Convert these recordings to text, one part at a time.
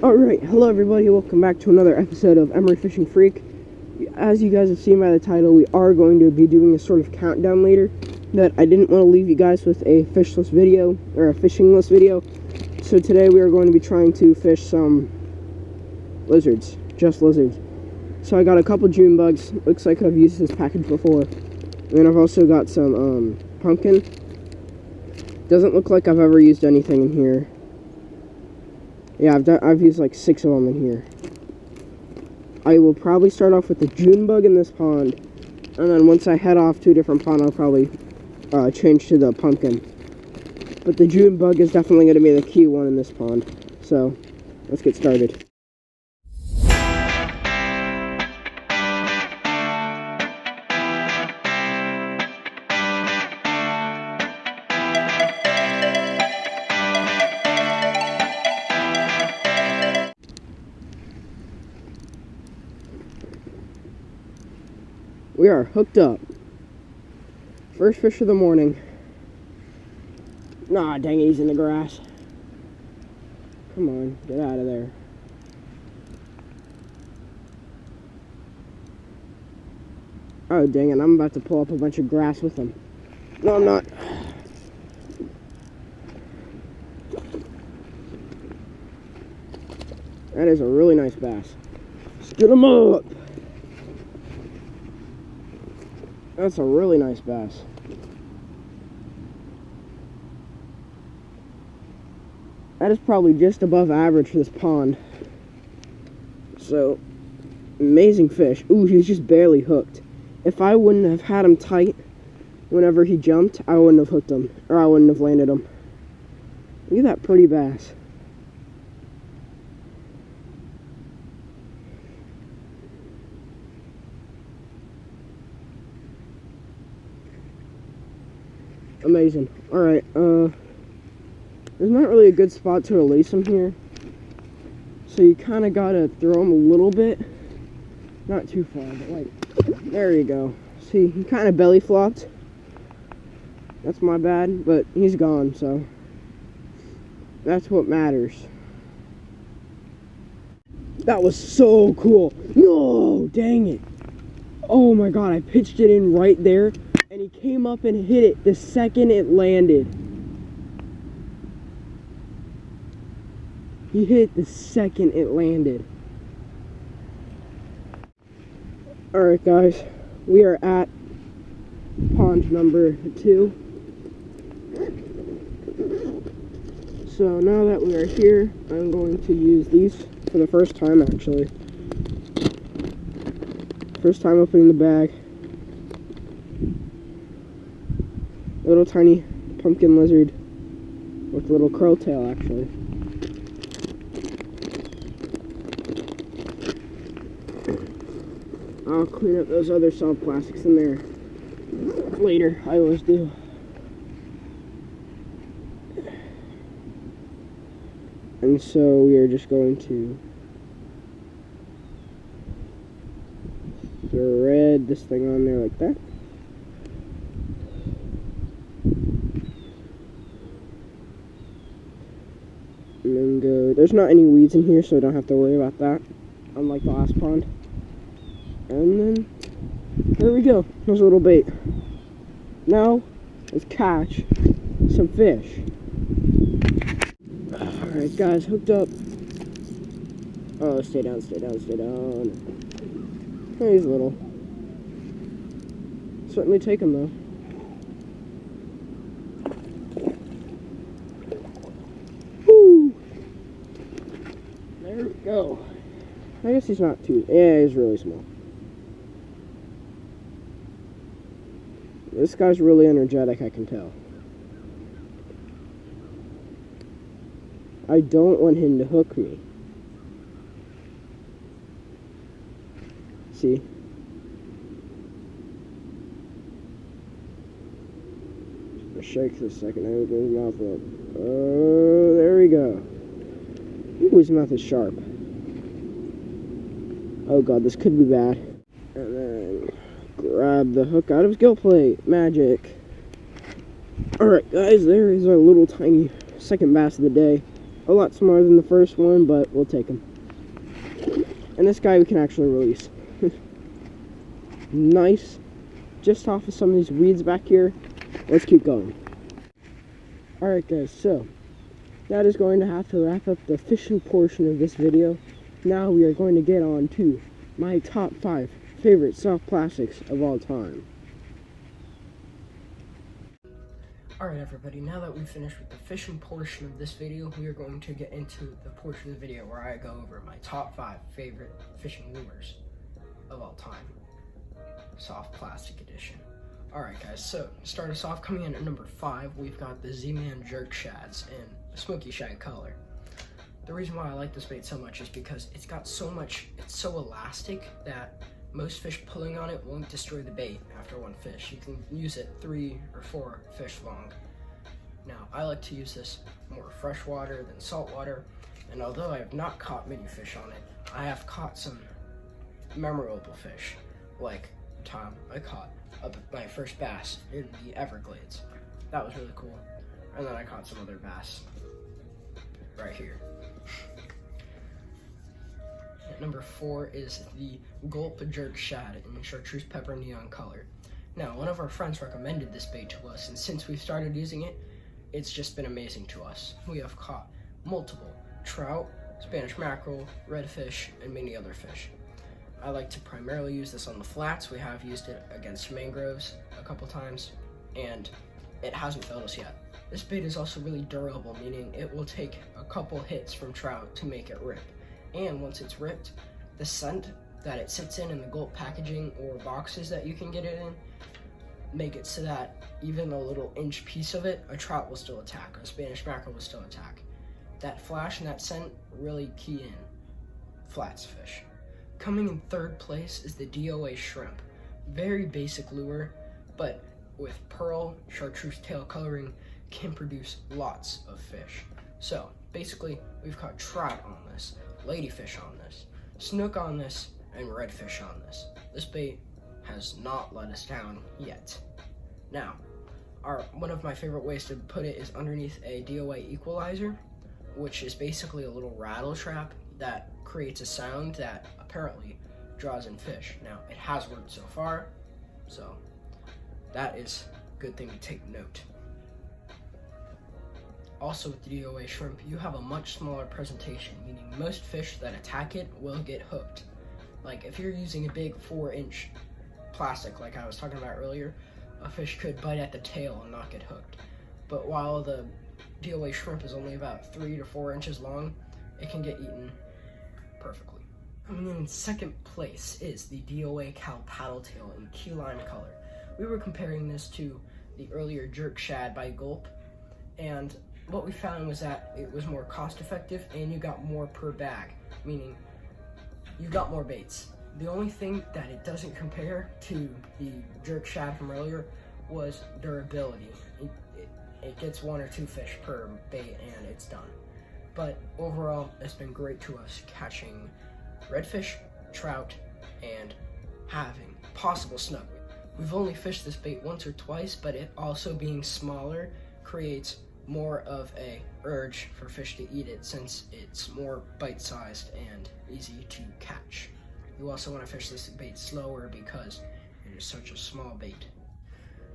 Alright, hello everybody, welcome back to another episode of Emery-Fishing-Freak. As you guys have seen by the title, we are going to be doing a sort of countdown later, that I didn't want to leave you guys with a fishless video, or a fishingless video. So today we are going to be trying to fish some lizards, just lizards. So I got a couple June bugs, looks like I've used this package before. And I've also got some pumpkin. Doesn't look like I've ever used anything in here. Yeah, I've used like 6 of them in here. I will probably start off with the June bug in this pond, and then once I head off to a different pond, I'll probably change to the pumpkin. But the June bug is definitely going to be the key one in this pond. So, let's get started. We are hooked up. First fish of the morning. Nah, dang it, he's in the grass. Come on, get out of there. Oh, dang it, I'm about to pull up a bunch of grass with him. No, I'm not. That is a really nice bass. Let's get him up. That's a really nice bass. That is probably just above average for this pond. So, amazing fish. Ooh, he's just barely hooked. If I wouldn't have had him tight whenever he jumped, I wouldn't have hooked him, or I wouldn't have landed him. Look at that pretty bass. Amazing. Alright, there's not really a good spot to release him here. So you kind of gotta throw him a little bit. Not too far, but like, there you go. See, he kind of belly flopped. That's my bad, but he's gone, so that's what matters. That was so cool. No, dang it. Oh my god, I pitched it in right there. And he came up and hit it the second it landed. He hit it the second it landed. Alright guys, we are at pond number 2. So now that we are here, I'm going to use these for the first time actually. First time opening the bag. Little tiny pumpkin lizard with a little curl tail, actually. I'll clean up those other soft plastics in there later. I always do. And so we are just going to thread this thing on there like that. And then go, there's not any weeds in here, so I don't have to worry about that, unlike the last pond. And then, there we go, there's a little bait. Now, let's catch some fish. Alright guys, hooked up. Oh, stay down, stay down, stay down. He's little. Certainly take him though. There we go. I guess he's not too... Yeah, he's really small. This guy's really energetic, I can tell. I don't want him to hook me. See? I'll shake for a second. I open his mouth up. Oh, there we go. Ooh, his mouth is sharp. Oh god, this could be bad. And then grab the hook out of his gill plate. Magic. Alright guys, there is our little tiny second bass of the day. A lot smaller than the first one, but we'll take him. And this guy we can actually release. Nice. Just off of some of these weeds back here. Let's keep going. Alright guys, so that is going to have to wrap up the fishing portion of this video. Now we are going to get on to my top 5 favorite soft plastics of all time. Alright everybody, now that we've finished with the fishing portion of this video, we are going to get into the portion of the video where I go over my top 5 favorite fishing lures of all time. Soft plastic edition. Alright guys, so to start us off, coming in at number 5, we've got the Z-Man Jerk Shads in a smoky shad color. The reason why I like this bait so much is because it's got so much, it's so elastic that most fish pulling on it won't destroy the bait after one fish. You can use it 3 or 4 fish long. Now, I like to use this more freshwater than saltwater, and although I have not caught many fish on it, I have caught some memorable fish, like the time I caught my first bass in the Everglades. That was really cool. And then I caught some other bass right here. At number 4 is the Gulp Jerk Shad in chartreuse pepper neon color. Now, one of our friends recommended this bait to us, and since we started using it, it's just been amazing to us. We have caught multiple trout, Spanish mackerel, redfish, and many other fish. I like to primarily use this on the flats. We have used it against mangroves a couple times, and it hasn't failed us yet. This bait is also really durable, meaning it will take a couple hits from trout to make it rip. And once it's ripped, the scent that it sits in the Gulp packaging or boxes that you can get it in, make it so that even a little inch piece of it, a trout will still attack, a Spanish mackerel will still attack. That flash and that scent really key in flats fish. Coming in 3rd place is the DOA Shrimp. Very basic lure, but with pearl chartreuse tail coloring can produce lots of fish. So basically, we've caught trout on this, ladyfish on this, snook on this, and redfish on this. This bait has not let us down yet. Now, one of my favorite ways to put it is underneath a DOA equalizer, which is basically a little rattle trap that creates a sound that apparently draws in fish. Now, it has worked so far, so that is a good thing to take note. Also with the DOA shrimp, you have a much smaller presentation, meaning most fish that attack it will get hooked. Like if you're using a big 4-inch plastic like I was talking about earlier, a fish could bite at the tail and not get hooked. But while the DOA shrimp is only about 3 to 4 inches long, it can get eaten perfectly. Coming in 2nd place is the DOA Cal Paddletail in key lime color. We were comparing this to the earlier Jerk Shad by Gulp, and what we found was that it was more cost effective and you got more per bag, meaning you got more baits. The only thing that it doesn't compare to the Jerk Shad from earlier was durability. It gets 1 or 2 fish per bait and it's done. But overall, it's been great to us catching redfish, trout, and having possible snook. We've only fished this bait once or twice, but it also being smaller creates more of a urge for fish to eat it since it's more bite-sized and easy to catch. You also want to fish this bait slower because it is such a small bait.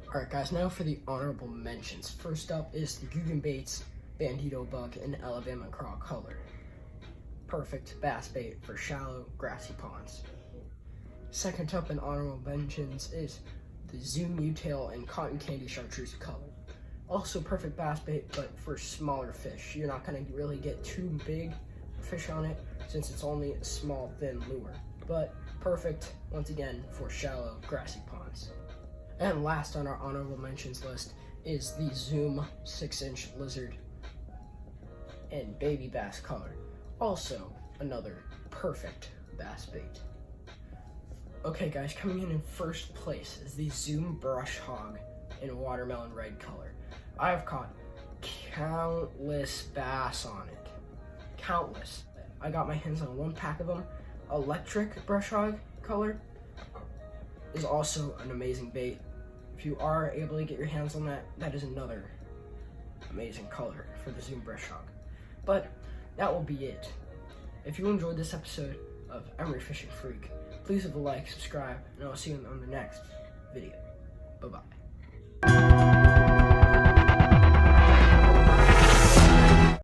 Alright guys, now for the honorable mentions. First up is the Guggen Baits Bandito Bug in Alabama Craw color. Perfect bass bait for shallow, grassy ponds. Second up in honorable mentions is the Zoom U-Tail and Cotton Candy Chartreuse color. Also perfect bass bait, but for smaller fish. You're not going to really get too big fish on it since it's only a small, thin lure. But perfect, once again, for shallow, grassy ponds. And last on our honorable mentions list is the Zoom 6-inch Lizard in baby bass color. Also another perfect bass bait. Okay guys, coming in 1st place is the Zoom Brush Hog in watermelon red color. I have caught countless bass on it. Countless. I got my hands on 1 pack of them. Electric Brush Hog color is also an amazing bait. If you are able to get your hands on that, that is another amazing color for the Zoom Brush Hog. But that will be it. If you enjoyed this episode of Emery-Fishing-Freak, please leave a like, subscribe, and I'll see you on the next video. Bye-bye.